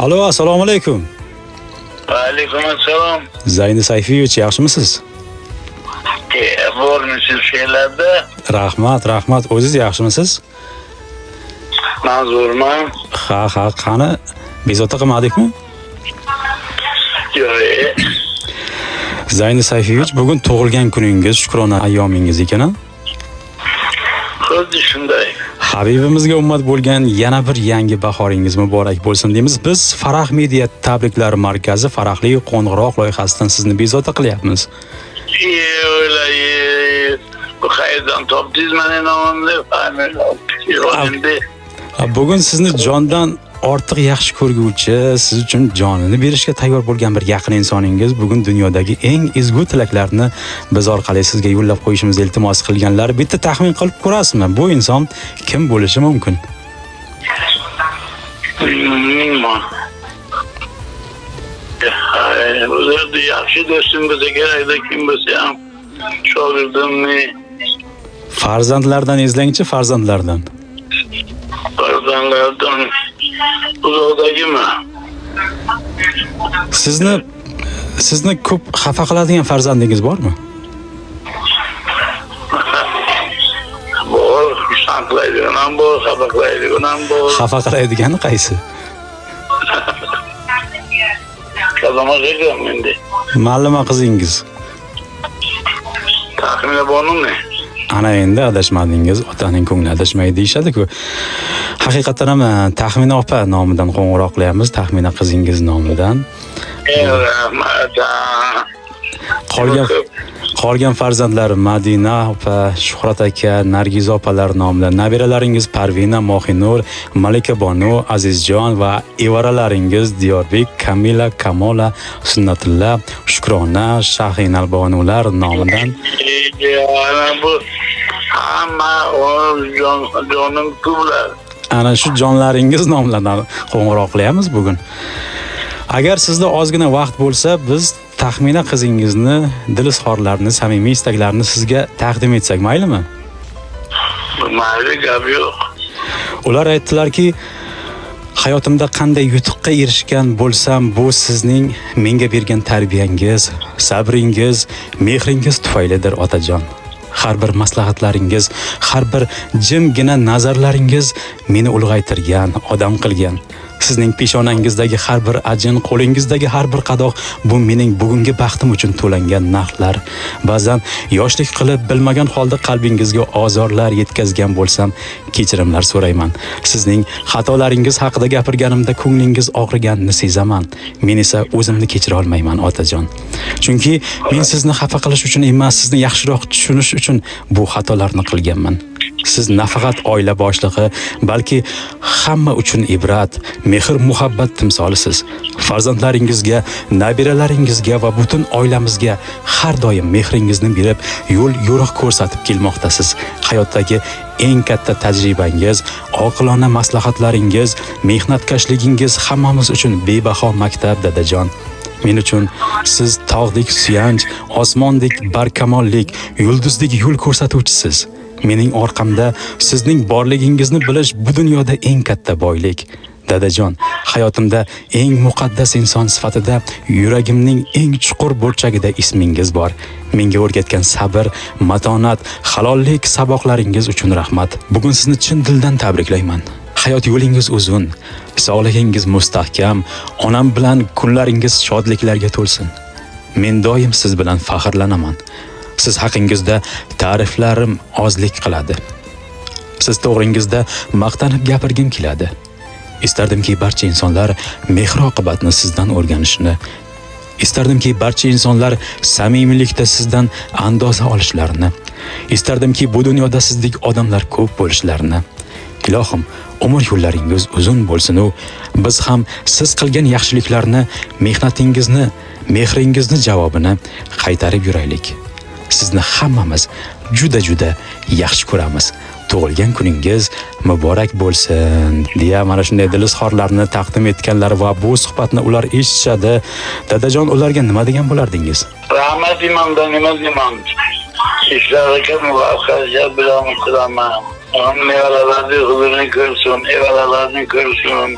Alo, assalomu alaykum. Va alaykum assalom. Zayni Sayfiyevich, yaxshimisiz? Bormisiz she'rlarda? Rahmat. O'zingiz yaxshimisiz? Manzurman. Ha, qani bezovta qilmadikmi? Yo'q. Zayni Sayfiyevich, bugun tug'ilgan kuningiz, shukrona ayyomingiz ekan-a? Xuddi shunday. Habibimizga ummat bo'lgan yana bir yangi bahoringiz muborak bo'lsin deymiz. Biz Farah Media Tabriklar markazi Farahli qo'ng'iroq loyihasidan sizni bezovta qilyapmiz. Bu qayerdan topdingiz meni nomimni? Fahmlayapman. Bugun sizni jondan ortiq yaxshi ko'rguvchi, siz uchun jonini berishga tayyor bo'lgan bir yaqin insoningiz bugun dunyodagi eng ezgu tilaklarni biz orqali sizga yo'llab qo'yishimizni iltimos qilganlar. Bitta taxmin qilib ko'rasizmi? Bu inson kim bo'lishi mumkin? O'zida yaxshi do'stim bo'lsa kerakda, kim bo'lsa ham shogirdimni. Farzandlardan izlangchi, farzandlardan. Farzandlardan uzoqdagimi? Sizni ko'p xafa qiladigan farzandingiz bormi? Bor, xursandlaydigan ham bor, xafa qiladigan ham bor. Xafa qiladigan qaysi? Qazama qilgan menda. Ma'luma qizingiz. Taxmini bormi? Ana endi adashmadingiz, otaning ko'ngli adashmaydi deyshadi-ku. Haqiqatan ham Taxmina opa nomidan qo'ng'iroq qilyapmiz, Taxmina qizingiz nomidan. Rahmat. Qolgan farzandlari Madina opa, Shuhrat aka, Nargiza opalar nomidan nabiralaringiz Parvina, Mohinur, Malika Bonu, Azizjon va evaralaringiz Diyorbek, Kamila, Kamola, Sunnatulla, Shukrona, Shahinal bonular nomidan. Ana bu hamma jonim kublar. Ana shu jonlaringiz nomidan qo'ng'iroq qilyapmiz bugun. Agar sizda ozgina vaqt bo'lsa, biz Taxmina qizingizni dil izhorlarini, samimiy istaklarini sizga taqdim etsak, maylimi? Mayli, gap yo'q. Ular aytdilarki, hayotimda qanday yutuqqa erishgan bo'lsam, bu sizning menga bergan tarbiyangiz, sabringiz, mehringiz tufaylidir, otajon. Har bir maslahatlaringiz, har bir jimgina nazarlaringiz meni ulg'aytirgan, odam qilgan. Sizning peshonangizdagi har bir ajin, qo'lingizdagi har bir qadoq bu mening bugungi baxtim uchun to'langan narxlar. Ba'zan yoshlik qilib bilmagan holda qalbingizga ozorlar yetkazgan bo'lsam, kechirimlar so'rayman. Sizning xatolaringiz haqida gapirganimda ko'nglingiz og'riganini sezaman. Men esa o'zimni kechira olmayman, otajon. Chunki men sizni xafa qilish uchun emas, sizni yaxshiroq tushunish uchun bu xatolarni qilganman. Siz nafaqat oila boshlig'i, balki hamma uchun ibrat, mehr, muhabbat timsolisiz. Farzandlaringizga, nabiralaringizga va butun oilamizga har doim mehringizni berib, yo'l-yo'riq ko'rsatib kelmoqdasiz. Hayotdagi eng katta tajribangiz, oqilona maslahatlaringiz, mehnatkashligingiz hammamiz uchun bebaho maktab, dadajon. Men uchun siz tog'dek suyanch, osmondek barkamollik, yulduzdek yo'l ko'rsatuvchisiz. Mening orqamda sizning borligingizni bilish bu dunyoda eng katta boylik. Dadajon, hayotimda eng muqaddas inson sifatida yuragimning eng chuqur burchagida ismingiz bor. Menga o'rgatgan sabr, matonat, halollik saboqlaringiz uchun rahmat. Bugun sizni chin dildan tabriklayman. Hayot yo'lingiz uzun, sog'ligingiz mustahkam, onam bilan kunlaringiz shodliklarga to'lsin. Men doim siz bilan faxrlanaman. Siz haqingizda ta'riflarim ozlik qiladi. Siz to'g'ringizda maqtanib gapirgim keladi. Istardimki barcha insonlar mehr-oqibatni sizdan o'rganishni, istardimki barcha insonlar samimiylikda sizdan andoza olishlarini, istardimki bu dunyoda sizdek odamlar ko'p bo'lishlarini. Ilohim, umr yo'llaringiz uzun bo'lsin u biz ham siz qilgan yaxshiliklarni, mehnatingizni, mehringizni javobini qaytarib yuraylik. Sizni hammamiz juda yaxshi ko'ramiz. Tug'ilgan kuningiz muborak bo'lsin deya mana shunday dil izhorlarini taqdim etganlar va bu suhbatni ular eshitishadi. Dadajon, ularga nima degan bo'lardingiz? Rahmat imomdan nima deyman? Ishlariga muvaffaqiyat bilan qilaman. Nevaralarni huzurini ko'rsin, evaralarni ko'rsin.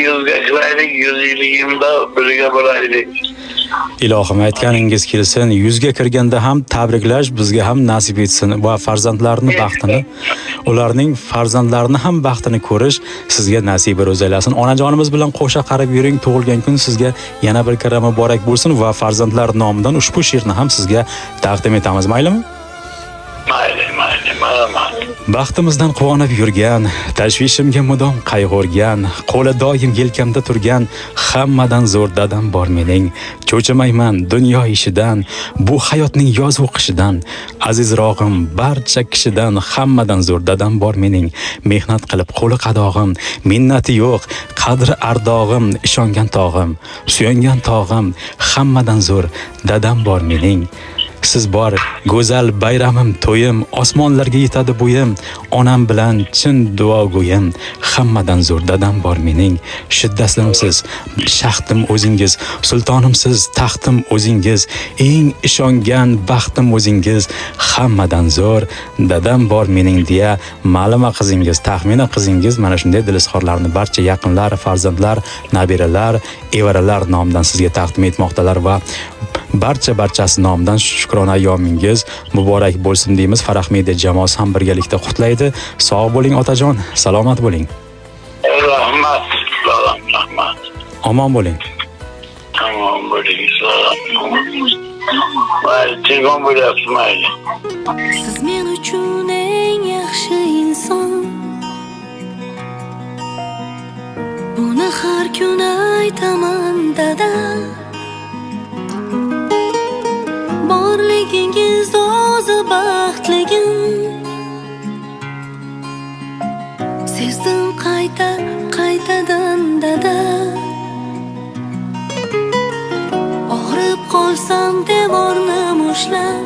Yuzga kiraylik, 120'da birga bo'laylik. Ilohim aytganingiz kelsin, 100 ga kirganda ham tabriklash bizga ham nasib etsin va farzandlarni baxtini, ularning farzandlarini ham baxtini ko'rish sizga nasib ro'zaylasin. Onajonimiz bilan qo'sha qarab yuring, tug'ilgan kun sizga yana bir karra muborak bo'lsin va farzandlar nomidan ushbu she'rni ham sizga taqdim etamiz, maylimi? Mayli, marhamat. Baxtimizdan quvonib yurgan, tashvishimga mudom qayg'urgan, qo'li doim yelkamda turgan, hammadan zo'r dadam bor mening. Cho'chimayman dunyo ishidan, bu hayotning yozuv qishidan, azizrog'im barcha kishidan, hammadan zo'r dadam bor mening. Mehnat qilib qo'li qadog'im, minnati yo'q, qadri ardog'im, ishongan tog'im, suyangan tog'im, hammadan zo'r dadam bor mening. Siz bor, go'zal bayramim, to'yim, osmonlarga yetadi bo'yim, onam bilan chin duo go'yim, hammadan zo'r dadam bor mening. Shiddatimsiz, shaxtim o'zingiz, sultonimsiz, taxtim o'zingiz, eng ishongan baxtim o'zingiz, hammadan zo'r dadam bor mening deya ma'luma qizingiz, taxmina qizingiz mana shunday dilizxorlarni barcha yaqinlar, farzandlar, nabiralar, evaralar nomidan sizga taqdim etmoqdalar va barchasi nomidan shukrona ayyomingiz muborak bo'lsin deymiz. Farah Media jamoasi ham birgalikda qutlaydi. Sog' bo'ling otajon, salomat bo'ling. Rahmat, rahmat. Omon bo'ling. Tamam, bo'ling, salomat. Mayli, telefon bo'lyapti, mayli. Siz men uchun eng yaxshi inson. Buni har kun aytaman dada. Borligingiz o'zi baxtligim. Sezdim qaytadan dada. Og'rib qolsam devorni mushlab,